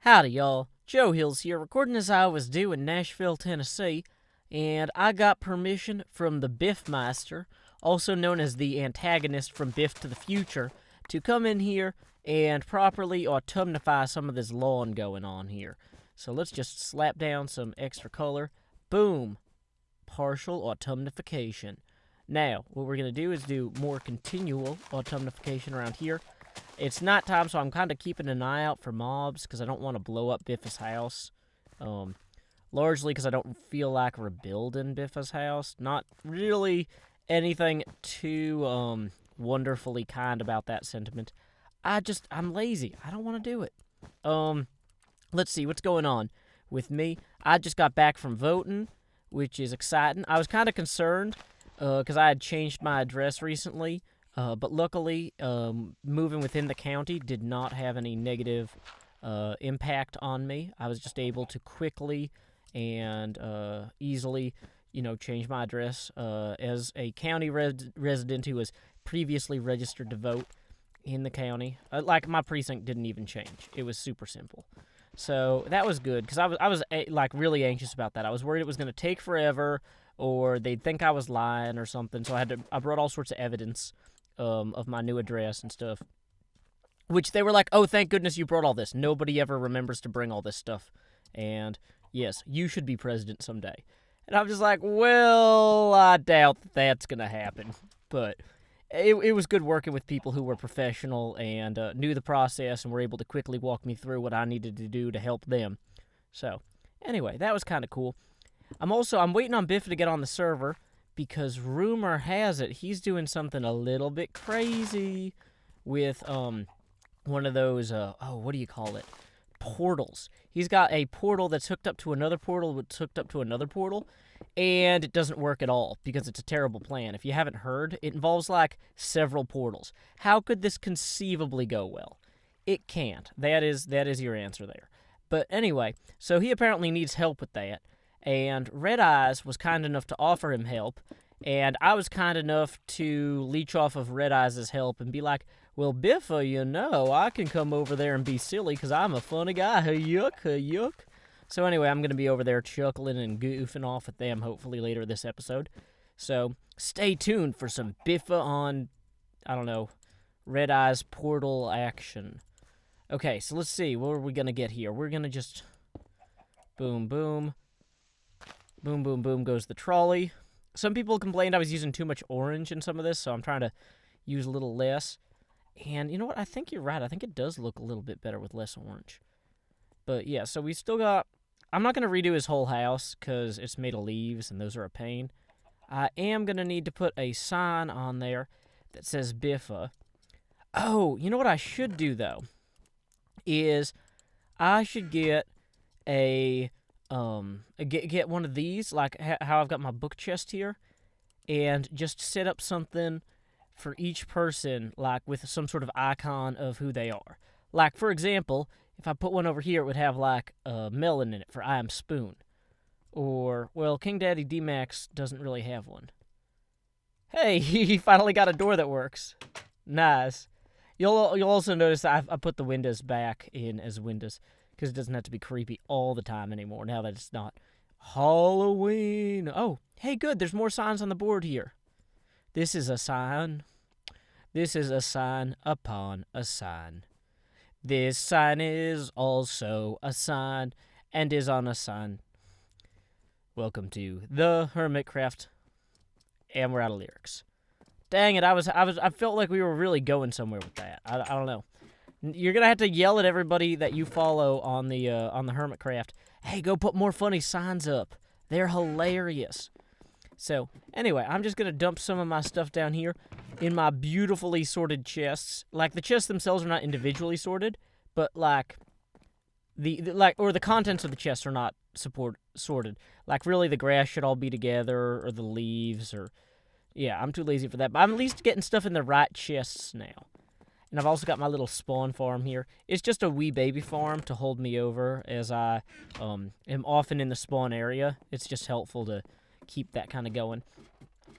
Howdy, y'all. Joe Hills here, recording as I was due in Nashville, Tennessee, and I got permission from the Biffmeister, also known as the antagonist from Biff to the Future, to come in here and properly autumnify some of this lawn going on here. So let's just slap down some extra color. Boom. Partial autumnification. Now, what we're going to do is do more continual autumnification around here. It's nighttime, so I'm kind of keeping an eye out for mobs because I don't want to blow up Biffa's house. Largely because I don't feel like rebuilding Biffa's house. Not really anything too wonderfully kind about that sentiment. I'm lazy. I don't want to do it. Let's see what's going on with me. I just got back from voting, which is exciting. I was kind of concerned because I had changed my address recently. But luckily, moving within the county did not have any negative impact on me. I was just able to quickly and easily, change my address as a county resident who was previously registered to vote in the county. My precinct didn't even change. It was super simple. So that was good because I was really anxious about that. I was worried it was going to take forever or they'd think I was lying or something. So I brought all sorts of evidence of my new address and stuff, which they were like, oh, thank goodness you brought all this. Nobody ever remembers to bring all this stuff. And yes, you should be president someday. And I'm just like, well, I doubt that's going to happen. But it was good working with people who were professional and knew the process and were able to quickly walk me through what I needed to do to help them. So anyway, that was kind of cool. I'm waiting on Biffa to get on the server, because rumor has it he's doing something a little bit crazy with one of those what do you call it? Portals. He's got a portal that's hooked up to another portal, that's hooked up to another portal, and it doesn't work at all because it's a terrible plan. If you haven't heard, it involves several portals. How could this conceivably go well? It can't. That is your answer there. But anyway, so he apparently needs help with that. And Red Eyes was kind enough to offer him help, and I was kind enough to leech off of Red Eyes' help and be like, well, Biffa, I can come over there and be silly because I'm a funny guy. Yuck. So anyway, I'm going to be over there chuckling and goofing off at them hopefully later this episode. So stay tuned for some Biffa on, Red Eyes portal action. Okay, so let's see. What are we going to get here? We're going to just boom, boom. Boom, boom, boom goes the trolley. Some people complained I was using too much orange in some of this, so I'm trying to use a little less. And you know what? I think you're right. I think it does look a little bit better with less orange. But yeah, so we still got... I'm not going to redo his whole house because it's made of leaves, and those are a pain. I am going to need to put a sign on there that says Biffa. Oh, you know what I should do, though? Is I should get get one of these, like how I've got my book chest here, and just set up something for each person, with some sort of icon of who they are. For example, if I put one over here, it would have a melon in it for I am Spoon. Or, well, King Daddy D-Max doesn't really have one. Hey, he finally got a door that works. Nice. You'll also notice I put the windows back in as windows, because it doesn't have to be creepy all the time anymore, now that it's not Halloween. Oh, hey, good, there's more signs on the board here. This is a sign. This is a sign upon a sign. This sign is also a sign, and is on a sign. Welcome to the Hermitcraft. And we're out of lyrics. Dang it, I felt like we were really going somewhere with that. I don't know. You're gonna have to yell at everybody that you follow on the Hermitcraft. Hey, go put more funny signs up. They're hilarious. So anyway, I'm just gonna dump some of my stuff down here in my beautifully sorted chests. The chests themselves are not individually sorted, but the contents of the chests are not sorted. Really, the grass should all be together, or the leaves, or yeah. I'm too lazy for that, but I'm at least getting stuff in the right chests now. And I've also got my little spawn farm here. It's just a wee baby farm to hold me over as I am often in the spawn area. It's just helpful to keep that kind of going.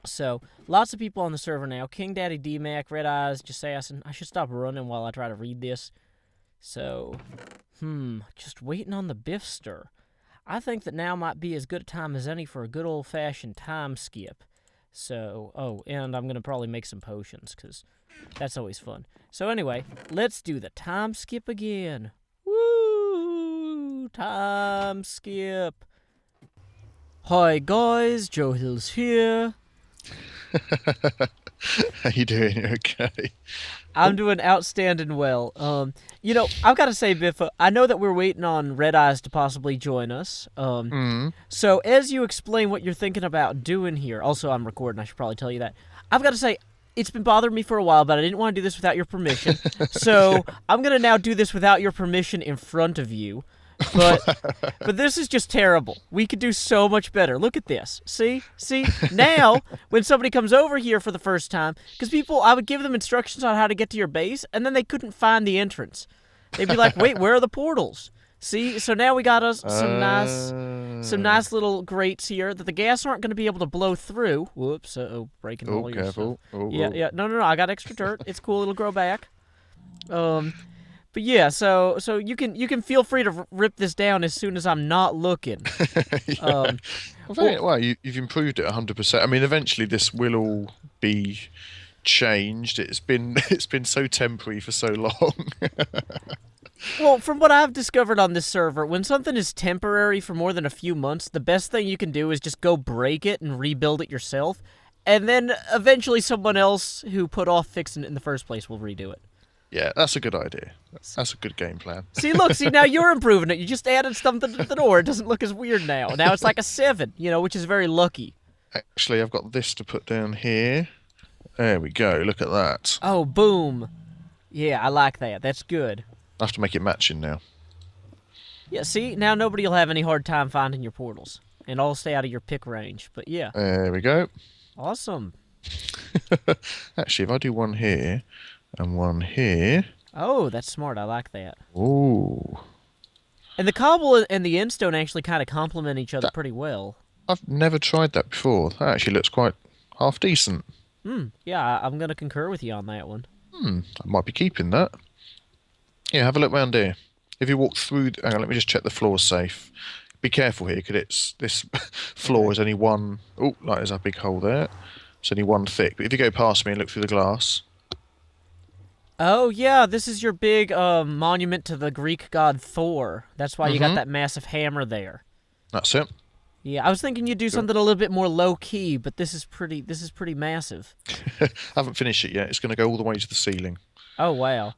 So, lots of people on the server now. King Daddy D-Mac, Red Eyes, Jassassin. I should stop running while I try to read this. So, just waiting on the Biff stir. I think that now might be as good a time as any for a good old-fashioned time skip. So, oh, and I'm going to probably make some potions, because that's always fun. So anyway, let's do the time skip again. Woo! Time skip. Hi guys, Joe Hills here. How you doing? You okay? I'm doing outstanding well. I've got to say, Biffa, I know that we're waiting on Red Eyes to possibly join us. So as you explain what you're thinking about doing here, also I'm recording, I should probably tell you that. I've got to say, it's been bothering me for a while, but I didn't want to do this without your permission. So I'm going to now do this without your permission in front of you. But this is just terrible. We could do so much better. Look at this. See? Now, when somebody comes over here for the first time, because I would give them instructions on how to get to your base, and then they couldn't find the entrance. They'd be like, wait, where are the portals? See? So now we got us some nice little grates here that the gas aren't going to be able to blow through. Whoops. Breaking all your careful. stuff. Yeah. No. I got extra dirt. It's cool. It'll grow back. But yeah, so you can feel free to rip this down as soon as I'm not looking. Yeah. You've improved it 100%. I mean, eventually this will all be changed. It's been so temporary for so long. Well, from what I've discovered on this server, when something is temporary for more than a few months, the best thing you can do is just go break it and rebuild it yourself, and then eventually someone else who put off fixing it in the first place will redo it. Yeah, that's a good idea. That's a good game plan. See, now you're improving it. You just added something to the door. It doesn't look as weird now. Now it's like a 7, which is very lucky. Actually, I've got this to put down here. There we go. Look at that. Oh, boom. Yeah, I like that. That's good. I have to make it matching now. Yeah, see? Now nobody will have any hard time finding your portals. And I'll stay out of your pick range. But yeah. There we go. Awesome. Actually, if I do one here and one here. Oh, that's smart. I like that. Ooh. And the cobble and the endstone actually kind of complement each other pretty well. I've never tried that before. That actually looks quite half decent. Yeah, I'm going to concur with you on that one. I might be keeping that. Yeah, have a look round here. If you walk through... Hang on, let me just check the floor's safe. Be careful here, because this floor is only one... Oh, like there's a big hole there. It's only one thick. But if you go past me and look through the glass... Oh, yeah, this is your big monument to the Greek god Thor. That's why you got that massive hammer there. That's it. Yeah, I was thinking you'd do something a little bit more low-key, but this is pretty massive. I haven't finished it yet. It's going to go all the way to the ceiling. Oh, wow.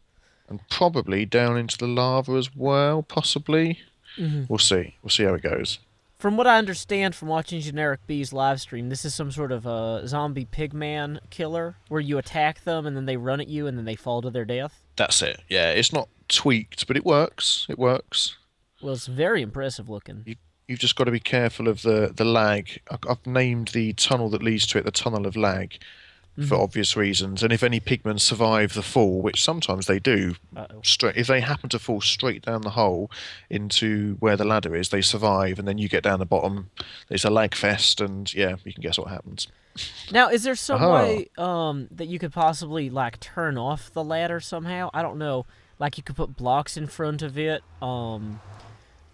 And probably down into the lava as well, possibly. We'll see. We'll see how it goes. From what I understand from watching Generic B's live stream, this is some sort of zombie pigman killer where you attack them and then they run at you and then they fall to their death. That's it. Yeah, it's not tweaked, but it works. It works. Well, it's very impressive looking. You've just got to be careful of the lag. I've named the tunnel that leads to it the Tunnel of Lag for obvious reasons. And if any pigmen survive the fall, which sometimes they do, if they happen to fall straight down the hole into where the ladder is, they survive, and then you get down the bottom. It's a lag fest, and yeah, you can guess what happens. Now, is there some way that you could possibly turn off the ladder somehow? I don't know. Like you could put blocks in front of it, or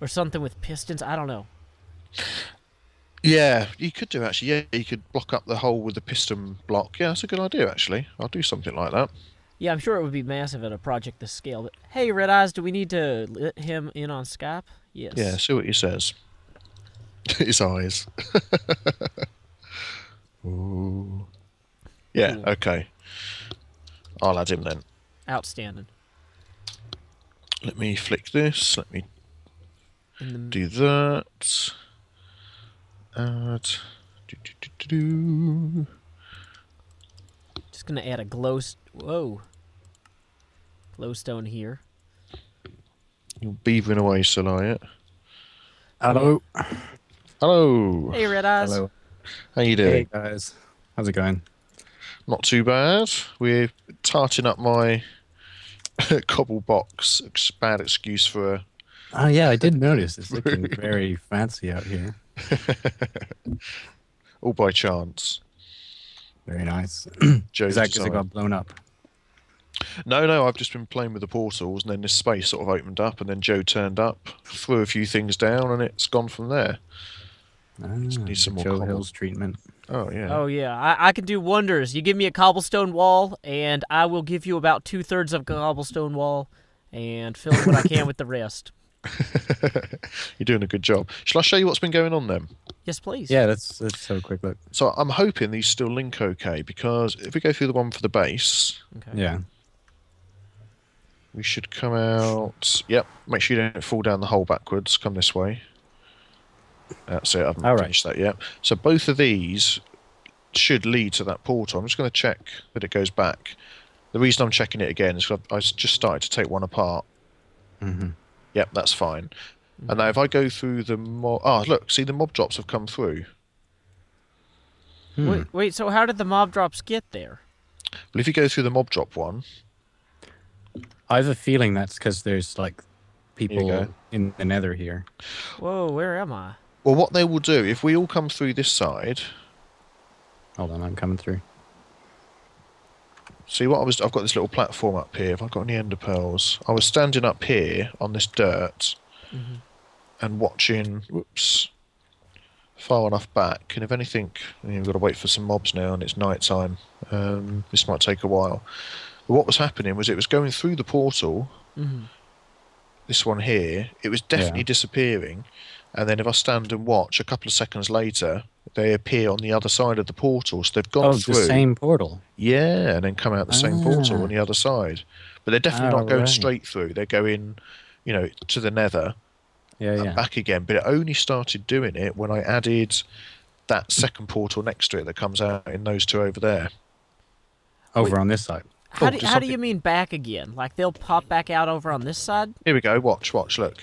something with pistons. I don't know. Yeah, you could do actually. Yeah, you could block up the hole with the piston block. Yeah, that's a good idea actually. I'll do something like that. Yeah, I'm sure it would be massive at a project this scale. But hey, Red Eyes, do we need to let him in on Skype? Yes. Yeah, see what he says. His eyes. Ooh. Yeah. Ooh. Okay. I'll add him then. Outstanding. Let me flick this. Let me do that. Add. Just gonna add a glowstone here. You're beavering away, still, are you? Hello. Hello. Hey, Red Eyes. Hello. How you doing? Hey guys. How's it going? Not too bad. We're tarting up my cobble box. Bad excuse for a... Oh yeah, I did notice. It's looking very fancy out here. All by chance. Very nice. Joe's Is that because it got blown up? No, I've just been playing with the portals, and then this space sort of opened up, and then Joe turned up, threw a few things down, and it's gone from there. Just need some more Joe cobble. Hill's treatment. Oh yeah. Oh yeah, I can do wonders. You give me a cobblestone wall, and I will give you about 2/3 of a cobblestone wall, and fill in what I can with the rest. You're doing a good job. Shall I show you what's been going on then? Yes, please. Yeah, let's have a quick look. So I'm hoping these still link okay, because if we go through the one for the base, Okay. Yeah. we should come out. Yep. Make sure you don't fall down the hole backwards. Come this way. That's it. I haven't All right. finished that yet. So both of these should lead to that portal. I'm just going to check that it goes back. The reason I'm checking it again is 'cause I just started to take one apart. Mm-hmm. Yep, that's fine. And now if I go through the mob... Oh, look, see the mob drops have come through. Wait, so how did the mob drops get there? Well, if you go through the mob drop one... I have a feeling that's because there's like you people go. in the nether here. Whoa, where am I? Well, what they will do, if we all come through this side... Hold on, I'm coming through. See what I've got this little platform up here. Have I got any ender pearls? I was standing up here on this dirt and watching, whoops, far enough back. And if anything, we've got to wait for some mobs now, and it's night time. This might take a while. But what was happening was it was going through the portal. This one here, it was definitely disappearing. And then if I stand and watch, a couple of seconds later, they appear on the other side of the portal. So they've gone through. The same portal. Yeah, and then come out the same portal on the other side. But they're definitely not going straight through. They're going, to the nether and back again. But it only started doing it when I added that second portal next to it that comes out in those two over there. Over on this side. How do you mean back again? Like they'll pop back out over on this side? Here we go. Watch, look.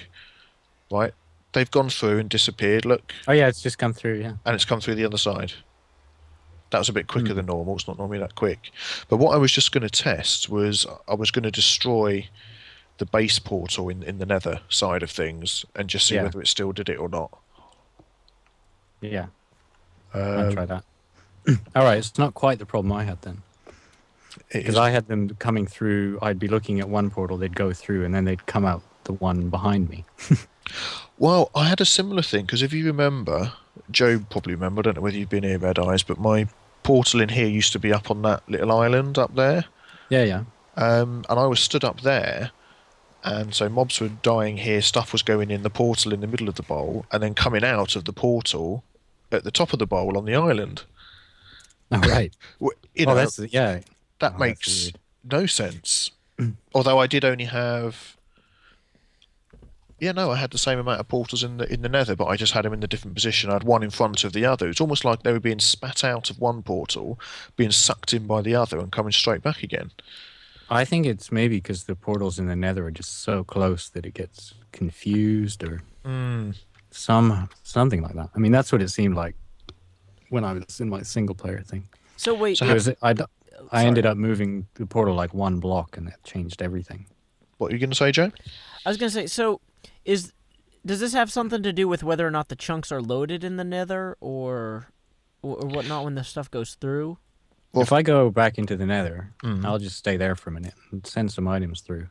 Right. They've gone through and disappeared, look. Oh, yeah, it's just come through, yeah. And it's come through the other side. That was a bit quicker than normal. It's not normally that quick. But what I was just going to test was I was going to destroy the base portal in the nether side of things and just see whether it still did it or not. Yeah. I'll try that. All right, it's not quite the problem I had then. Because I had them coming through, I'd be looking at one portal, they'd go through, and then they'd come out the one behind me. Well, I had a similar thing, because if you remember, Joe probably remember, I don't know whether you've been here, Red Eyes, but my portal in here used to be up on that little island up there. Yeah. And I was stood up there, and so mobs were dying here, stuff was going in the portal in the middle of the bowl, and then coming out of the portal at the top of the bowl on the island. Oh, right. That makes no sense. Although I did only have... I had the same amount of portals in the nether, but I just had them in the different position. I had one in front of the other. It's almost like they were being spat out of one portal, being sucked in by the other, and coming straight back again. I think it's maybe because the portals in the nether are just so close that it gets confused or something like that. I mean, that's what it seemed like when I was in my single player thing. So wait, I ended up moving the portal like one block, and that changed everything. What are you going to say, Joe? I was going to say, so does this have something to do with whether or not the chunks are loaded in the nether or whatnot when the stuff goes through? Well, if I go back into the nether, I'll just stay there for a minute and send some items through.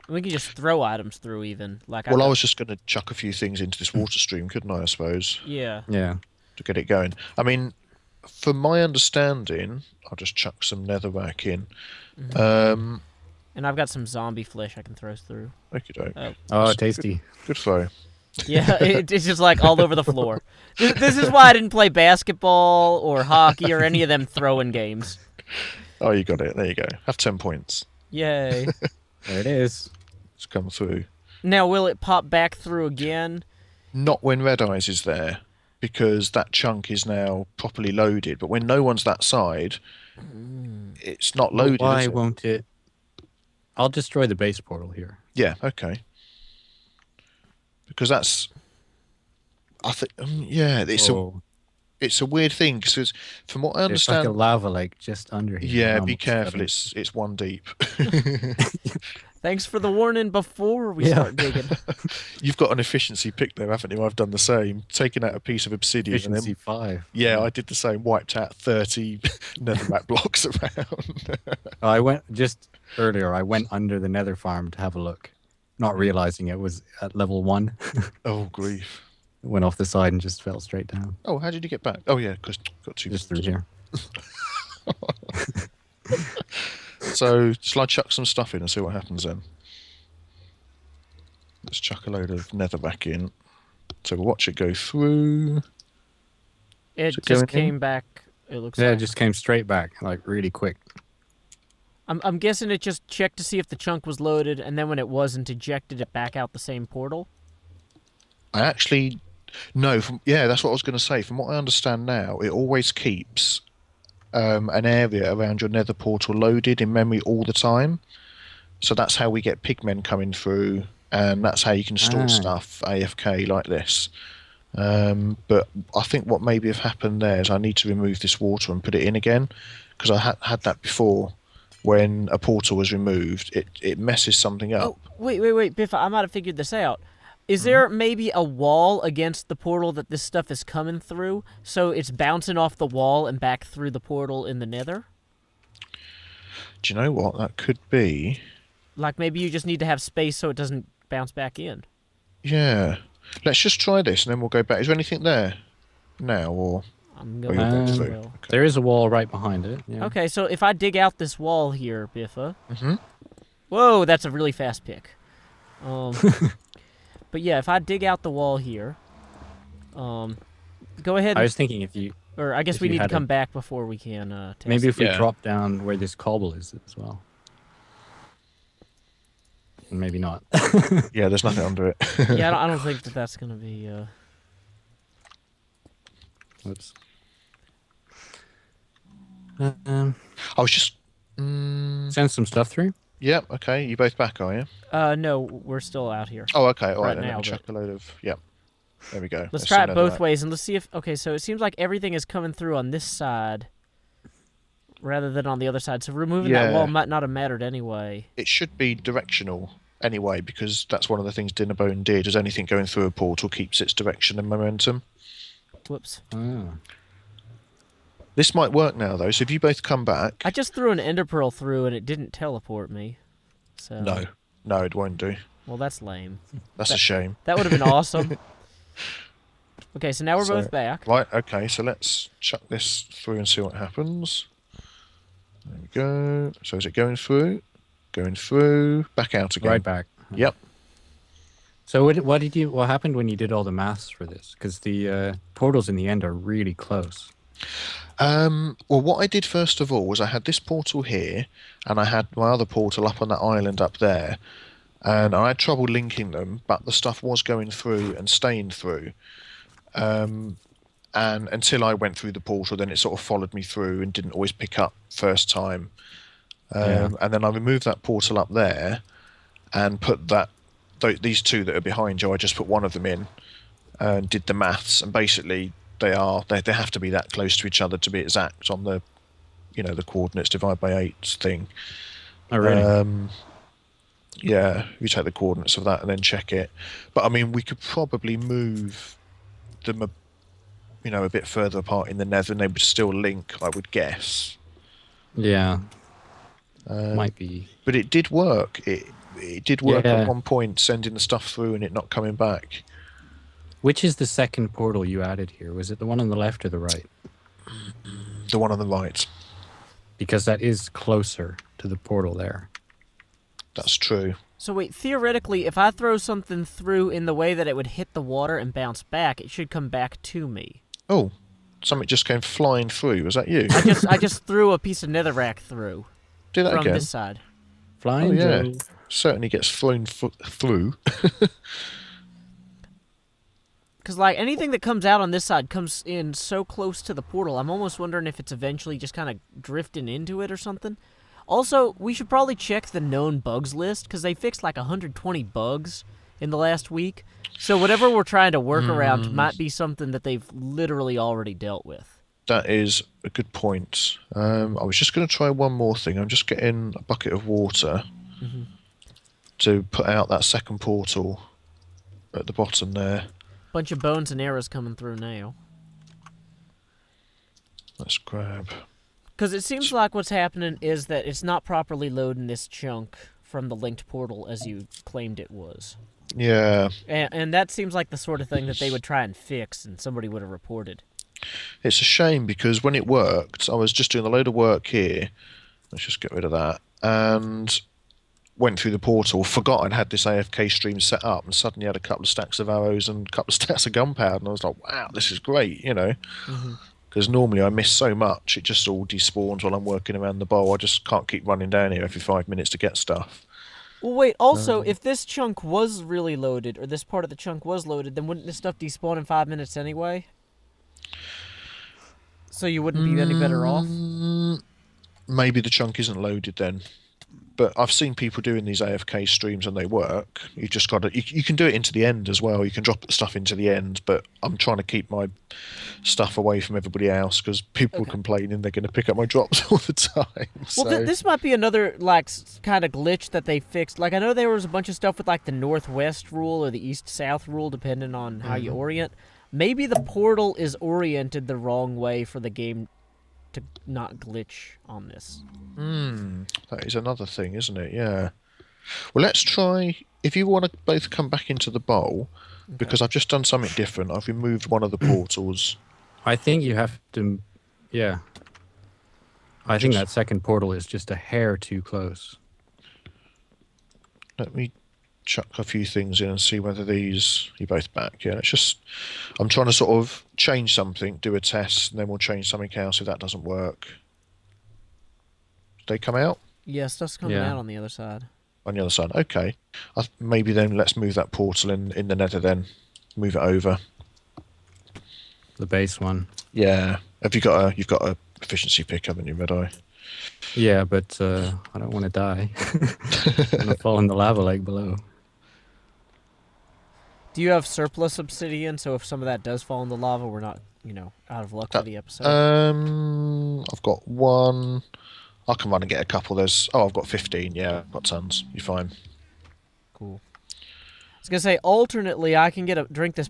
We can just throw items through even. I was just going to chuck a few things into this water stream, couldn't I suppose? Yeah. To get it going. I mean, from my understanding, I'll just chuck some nether back in. And I've got some zombie flesh I can throw through. Okay, oh, tasty. Good throw. Yeah, it's just like all over the floor. This is why I didn't play basketball or hockey or any of them throwing games. Oh, you got it. There you go. Have 10 points. Yay. There it is. It's come through. Now, will it pop back through again? Not when Red Eyes is there, because that chunk is now properly loaded. But when no one's that side, it's not loaded. Why won't it? I'll destroy the base portal here. Yeah, okay. Because that's... I think... it's a weird thing, because from what I understand... It's like a lava lake just under here. Yeah, be careful. It's one deep. Thanks for the warning before we start digging. You've got an efficiency pick there, haven't you? I've done the same. Taking out a piece of obsidian. Efficiency and then, 5. Yeah, I did the same. Wiped out 30 netherrack blocks around. I went just earlier. I went under the nether farm to have a look, not realizing it was at level 1. Oh, grief. Went off the side and just fell straight down. Oh, how did you get back? Oh, yeah, because got 2. Just through here. So, shall I chuck some stuff in and see what happens then? Let's chuck a load of netherrack in. So we'll watch it go through. It just came back, it looks like. Yeah, it just came straight back, like really quick. I'm guessing it just checked to see if the chunk was loaded, and then when it wasn't, ejected it back out the same portal? I actually... No, yeah, that's what I was going to say. From what I understand now, it always keeps an area around your nether portal loaded in memory all the time. So that's how we get pigmen coming through, and that's how you can store stuff AFK like this. But I think what maybe have happened there is I need to remove this water and put it in again, because I had that before. When a portal was removed, it messes something up. Oh, wait, Biffa, I might have figured this out. Is there maybe a wall against the portal that this stuff is coming through, so it's bouncing off the wall and back through the portal in the nether? Do you know what? That could be... Like maybe you just need to have space so it doesn't bounce back in. Yeah. Let's just try this and then we'll go back. Is there anything there now, or... I'm going to okay. There is a wall right behind it. Yeah. Okay, so if I dig out this wall here, Biffa... Mm-hmm. Whoa, that's a really fast pick. But yeah, if I dig out the wall here... go ahead... I was thinking if you... Or I guess we need to come back before we can test. Maybe if we drop down where this cobble is as well. Maybe not. Yeah, there's nothing under it. Yeah, I don't think that's going to be... Whoops. I was just... Send some stuff through? Yep, okay. You both back, are you? No, we're still out here. Oh, okay. All right, then now, let me chuck a load of... Yep. There we go. Let's try it both ways, and let's see if... Okay, so it seems like everything is coming through on this side rather than on the other side. So removing that wall might not have mattered anyway. It should be directional anyway, because that's one of the things Dinnerbone did, is anything going through a portal keeps its direction and momentum. Whoops. Oh. This might work now, though, so if you both come back... I just threw an ender pearl through, and it didn't teleport me. So... No, it won't do. Well, that's lame. That's a shame. That would have been awesome. Okay, so now we're both back. Right, okay, so let's chuck this through and see what happens. There we go. So is it going through? Going through, back out again. Right back. Yep. So what happened when you did all the maths for this? Because the portals in the end are really close. Well, what I did first of all was I had this portal here, and I had my other portal up on that island up there, and I had trouble linking them, but the stuff was going through and staying through. And until I went through the portal, then it sort of followed me through and didn't always pick up first time. And then I removed that portal up there and put these two that are behind you, I just put one of them in and did the maths, and basically they have to be that close to each other to be exact on the the coordinates divided by 8 thing. Oh, really? Yeah, you take the coordinates of that and then check it. But I mean, we could probably move them a bit further apart in the nether, and they would still link, I would guess. Yeah. Might be. But it did work. It did work at one point, sending the stuff through and it not coming back. Which is the second portal you added here? Was it the one on the left or the right? The one on the right. Because that is closer to the portal there. That's true. So wait, theoretically, if I throw something through in the way that it would hit the water and bounce back, it should come back to me. Oh, something just came flying through. Was that you? I just threw a piece of netherrack through. Do that from again. this side. Flying? Oh, yeah. Certainly gets thrown through. Because, like, anything that comes out on this side comes in so close to the portal, I'm almost wondering if it's eventually just kind of drifting into it or something. Also, we should probably check the known bugs list, because they fixed like 120 bugs in the last week. So whatever we're trying to work around might be something that they've literally already dealt with. That is a good point. I was just going to try one more thing. I'm just getting a bucket of water. to put out that second portal at the bottom there. Bunch of bones and arrows coming through now. Let's grab. Because it seems like what's happening is that it's not properly loading this chunk from the linked portal as you claimed it was. Yeah. And that seems like the sort of thing that they would try and fix and somebody would have reported. It's a shame because when it worked, I was just doing a load of work here. Let's just get rid of that. And went through the portal, forgot I'd had this AFK stream set up, and suddenly had a couple of stacks of arrows and a couple of stacks of gunpowder, and I was like, wow, this is great, you know. Because normally I miss so much, it just all despawns while I'm working around the bowl. I just can't keep running down here every 5 minutes to get stuff. Well, wait, also, if this chunk was really loaded, or this part of the chunk was loaded, then wouldn't this stuff despawn in 5 minutes anyway? So you wouldn't be any better off? Maybe the chunk isn't loaded then. But I've seen people doing these AFK streams and they work. You just got to. You can do it into the end as well. You can drop the stuff into the end, but I'm trying to keep my stuff away from everybody else because people are complaining they're going to pick up my drops all the time. Well, this might be another like kind of glitch that they fixed. Like I know there was a bunch of stuff with like the northwest rule or the east-south rule, depending on how you orient. Maybe the portal is oriented the wrong way for the game to not glitch on this. That is another thing, isn't it? Yeah. Well, let's try. If you want to both come back into the bowl, because I've just done something different. I've removed one of the portals. I think you have to. Yeah. I think that second portal is just a hair too close. Let me chuck a few things in and see whether these. You're both back. Yeah. Let's just. I'm trying to sort of change something, do a test, and then we'll change something else if that doesn't work. Did they come out? Yeah, stuff's coming out on the other side. On the other side, okay. Maybe then let's move that portal in the nether then. Move it over. The base one. Yeah. You've got a efficiency pick, haven't you, Red Eye? Yeah, but I don't want to die. I'm going to fall in the lava lake below. Do you have surplus obsidian, so if some of that does fall in the lava, we're not, out of luck for the episode? I've got one. I can run and get a couple. I've got 15. Yeah, I've got tons. You're fine. Cool. I was gonna say, alternately, I can drink this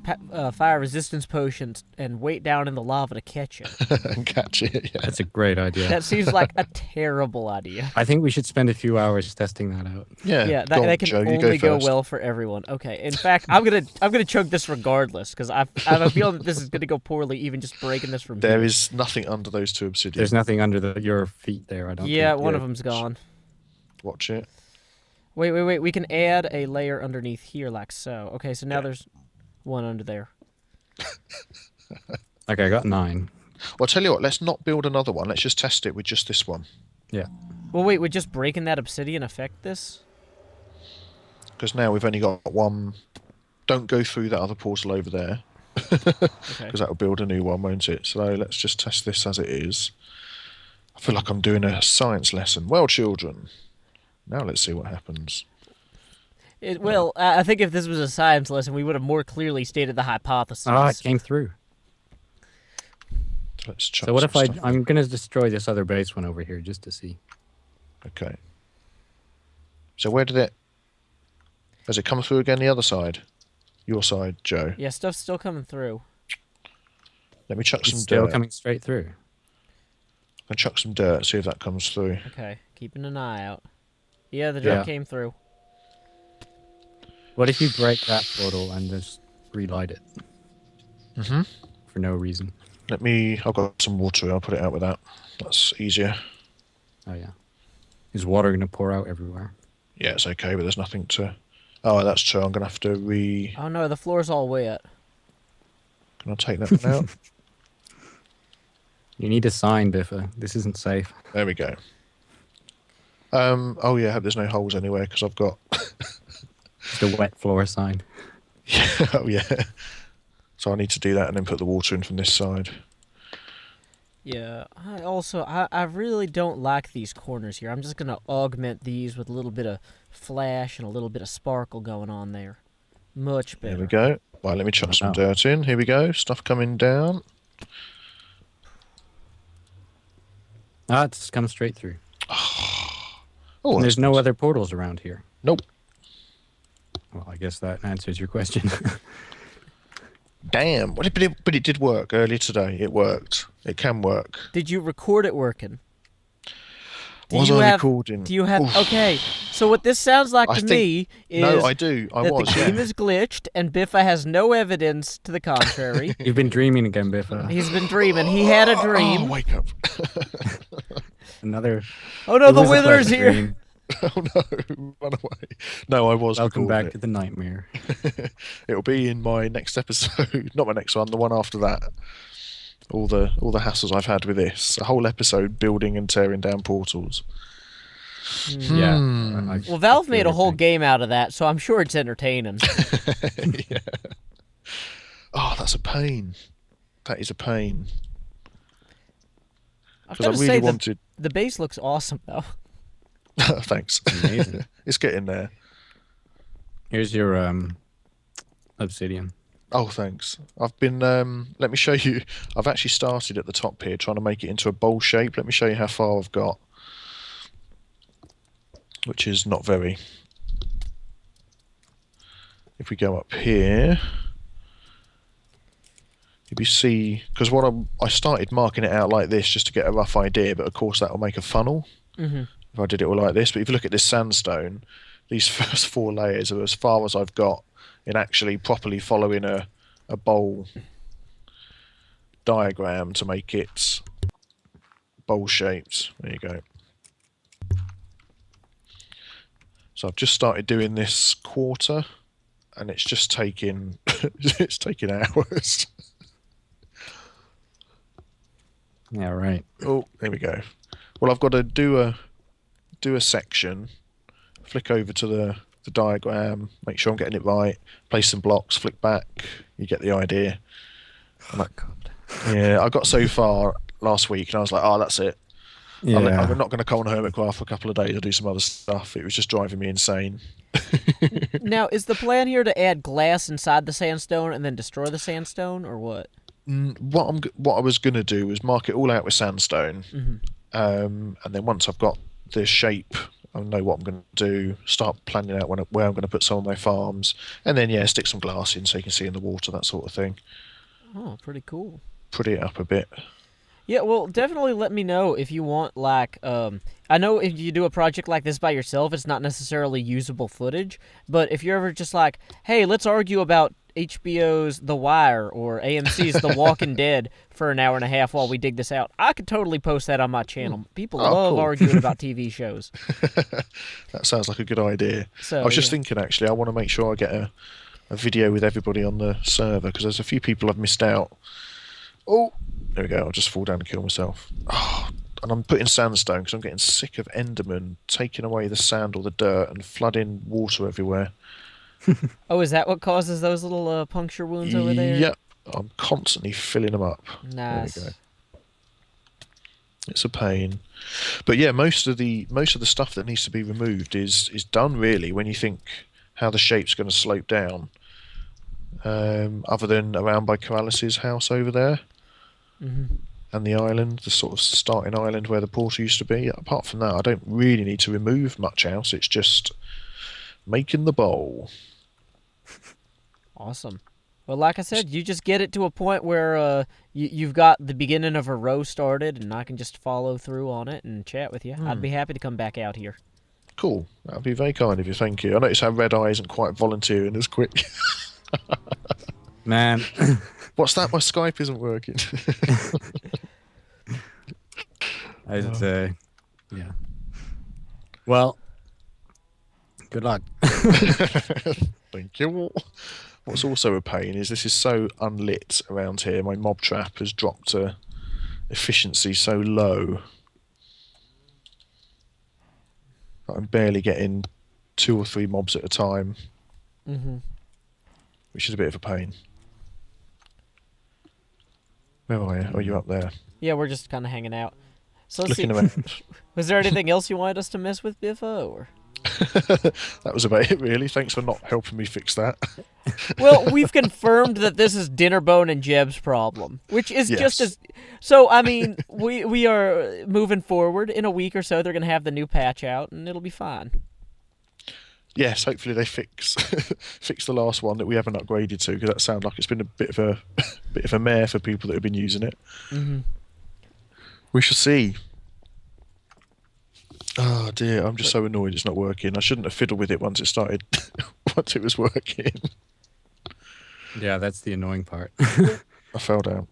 fire resistance potion and wait down in the lava to catch it. And catch it. Yeah. That's a great idea. That seems like a terrible idea. I think we should spend a few hours testing that out. Yeah. That can only go well for everyone. Okay. In fact, I'm gonna chug this regardless because I have a feeling that this is gonna go poorly, even just breaking this from. There is nothing under those two obsidian. There's nothing under your feet there. I don't. Yeah, think. One of them's gone. Watch it. Wait. We can add a layer underneath here like so. Okay, so now there's one under there. Okay, I got 9. Well, I'll tell you what, let's not build another one. Let's just test it with just this one. Yeah. Well, wait, would just breaking that obsidian affect this? Because now we've only got one. Don't go through that other portal over there. Because that will build a new one, won't it? So let's just test this as it is. I feel like I'm doing a science lesson. Well, children, now let's see what happens. Well, I think if this was a science lesson, we would have more clearly stated the hypothesis. Ah, it came through. So what if I'm going to destroy this other base one over here just to see. Okay. So where did it... Has it come through again the other side? Your side, Joe? Yeah, stuff's still coming through. Let me chuck some dirt. Still coming straight through. I'm going to chuck some dirt, see if that comes through. Okay, keeping an eye out. Yeah, the dirt came through. What if you break that portal and just relight it? For no reason. I've got some water, I'll put it out with that. That's easier. Oh, yeah. Is water going to pour out everywhere? Yeah, it's okay, but there's nothing to... Oh, that's true. I'm going to have to Oh, no, the floor's all wet. Can I take that one out? You need a sign, Biffa. This isn't safe. There we go. Oh, yeah, I hope there's no holes anywhere, because I've got... The wet floor sign. Oh, yeah. So I need to do that and then put the water in from this side. Yeah, I really don't like these corners here. I'm just going to augment these with a little bit of flash and a little bit of sparkle going on there. Much better. There we go. Right, let me chuck some dirt in. Here we go. Stuff coming down. Ah, it's come straight through. Oh, there's no other portals around here. Nope. Well, I guess that answers your question. Damn. But it did work earlier today. It worked. It can work. Did you record it working? Was I recording? Do you have... Oof. Okay, so what this sounds like to me is... No, I do. that the game is glitched, and Biffa has no evidence to the contrary. You've been dreaming again, Biffa. He's been dreaming. He had a dream. Oh, wake up. Another... Oh no, the Wither's here! Dream. Oh no, run away. No, I was Welcome back it. to the nightmare. It'll be in my next episode. Not my next one, the one after that. All the hassles I've had with this. A whole episode building and tearing down portals. Yeah. Well, Valve made a whole game out of that, so I'm sure it's entertaining. Yeah. Oh, that's a pain. That is a pain. I've got to say, the base looks awesome, though. Thanks. Amazing. It's getting there. Here's your obsidian. Oh, thanks. I've been, let me show you. I've actually started at the top here, trying to make it into a bowl shape. Let me show you how far I've got. Which is not very. If we go up here, you see, because I started marking it out like this just to get a rough idea, but of course that will make a funnel. If I did it all like this. But if you look at this sandstone, these first 4 layers are as far as I've got in actually properly following a bowl diagram to make it bowl shaped. There you go. So I've just started doing this quarter, and it's just taking it's taking hours. Yeah, right. Oh, there we go. Well, I've got to do a section, flick over to the diagram, make sure I'm getting it right, place some blocks, flick back, you get the idea. Oh, God. Yeah, I got so far last week, and I was like, oh, that's it. Yeah. I'm not going to go on Hermitcraft for a couple of days. I'll do some other stuff. It was just driving me insane. Now, is the plan here to add glass inside the sandstone and then destroy the sandstone, or what? What I was going to do was mark it all out with sandstone, and then once I've got the shape, I know what I'm going to do, start planning out where I'm going to put some of my farms, and then, yeah, stick some glass in so you can see in the water, that sort of thing. Oh, pretty cool. Pretty it up a bit. Yeah, well, definitely let me know if you want, like, I know if you do a project like this by yourself, it's not necessarily usable footage, but if you're ever just like, hey, let's argue about HBO's The Wire or AMC's The Walking Dead for an hour and a half while we dig this out, I could totally post that on my channel. People love cool. arguing about TV shows. That sounds like a good idea. So, I was just thinking, actually, I want to make sure I get a video with everybody on the server, because there's a few people I've missed out. Oh, there we go. I'll just fall down and kill myself. Oh, and I'm putting sandstone because I'm getting sick of Enderman taking away the sand or the dirt and flooding water everywhere. Oh, is that what causes those little puncture wounds over there? Yep. I'm constantly filling them up. Nice. There we go. It's a pain. But yeah, most of the stuff that needs to be removed is done, really, when you think how the shape's going to slope down. Other than around by Corralis's house over there. And the island, the sort of starting island where the portal used to be. Apart from that, I don't really need to remove much else. It's just making the bowl. Awesome. Well, like I said, you just get it to a point where you've got the beginning of a row started, and I can just follow through on it and chat with you. I'd be happy to come back out here. Cool. That'd be very kind of you. Thank you. I notice how Red Eye isn't quite volunteering as quick. Man. What's that? My Skype isn't working. Yeah. Well, good luck. Thank you. What's also a pain is this is so unlit around here. My mob trap has dropped efficiency so low. I'm barely getting 2 or 3 mobs at a time. Which is a bit of a pain. Where are you? Oh, you're up there. Yeah, we're just kind of hanging out. So let's Looking see. around. Was there anything else you wanted us to mess with, Biffa? Or? That was about it, really. Thanks for not helping me fix that. Well, we've confirmed that this is Dinnerbone and Jeb's problem, which is Yes. just as... So, I mean, we are moving forward. In a week or so, they're going to have the new patch out, and it'll be fine. yes, hopefully they fix fix the last one that we haven't upgraded to, because that sounds like it's been a bit of a bit of a mare for people that have been using it. Mm-hmm. We shall see. Oh dear, I'm just so annoyed it's not working. I shouldn't have fiddled with it once it started, once it was working. Yeah, that's the annoying part. I fell down.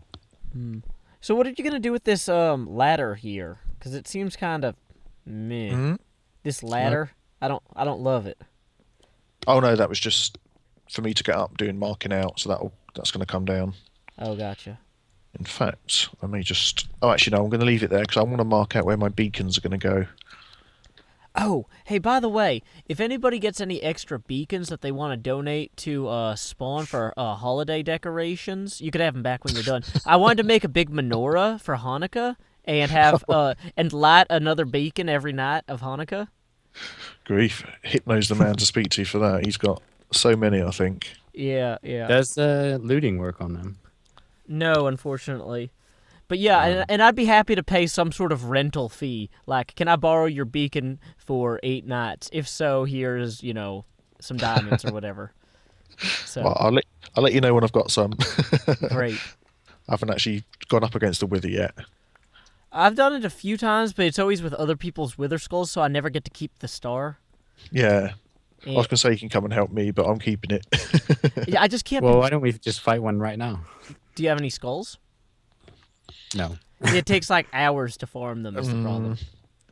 So what are you gonna do with this ladder here? Because it seems kind of meh. Mm-hmm. This ladder, I don't love it. Oh no, that was just for me to get up doing marking out, so that's going to come down. Oh, gotcha. In fact, I may just... Oh, actually, no, I'm going to leave it there because I want to mark out where my beacons are going to go. Oh, hey, by the way, if anybody gets any extra beacons that they want to donate to Spawn for holiday decorations, you could have them back when you're done. I wanted to make a big menorah for Hanukkah and have and light another beacon every night of Hanukkah. Grief. Hypno's the man to speak to for that. He's got so many, I think. Yeah, yeah. Does looting work on them? No, unfortunately. But yeah, and I'd be happy to pay some sort of rental fee. Like, can I borrow your beacon for 8 nights? If so, here's, some diamonds or whatever. So Well, I'll let you know when I've got some. great. I haven't actually gone up against the wither yet. I've done it a few times, but it's always with other people's wither skulls, so I never get to keep the star. Yeah. And, I was going to say you can come and help me, but I'm keeping it. yeah, I just can't. Well, why don't we just fight one right now? Do you have any skulls? No. It takes like hours to farm them. Is the problem?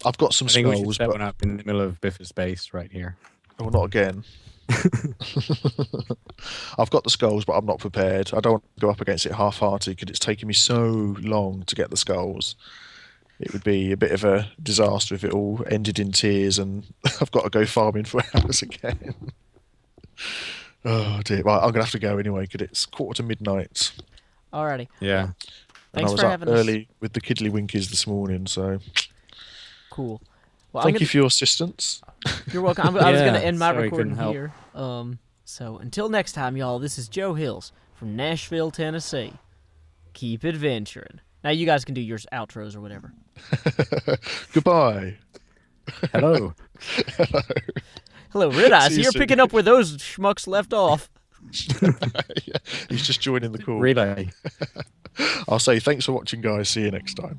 I've got some I think we should skulls, set but... one up in the middle of Biffa's base right here. Oh, not again. I've got the skulls, but I'm not prepared. I don't want to go up against it half-hearted because it's taken me so long to get the skulls. It would be a bit of a disaster if it all ended in tears and I've got to go farming for hours again. Oh dear. Well, I'm going to have to go anyway because it's 1:45. Alrighty. Yeah. And Thanks I was for up having early with the Kiddly Winkies this morning, so... Cool. Well, Thank you for your assistance. You're welcome. I was going to Yeah, end my sorry, recording couldn't help. here. So until next time, y'all, this is Joe Hills from Nashville, Tennessee. Keep adventuring. Now you guys can do your outros or whatever. Goodbye. Hello. Hello. Hello, Red Eyes. See you You're soon. picking up where those schmucks left off. Yeah, he's just joining the call. Relay. I'll say thanks for watching, guys. See you next time.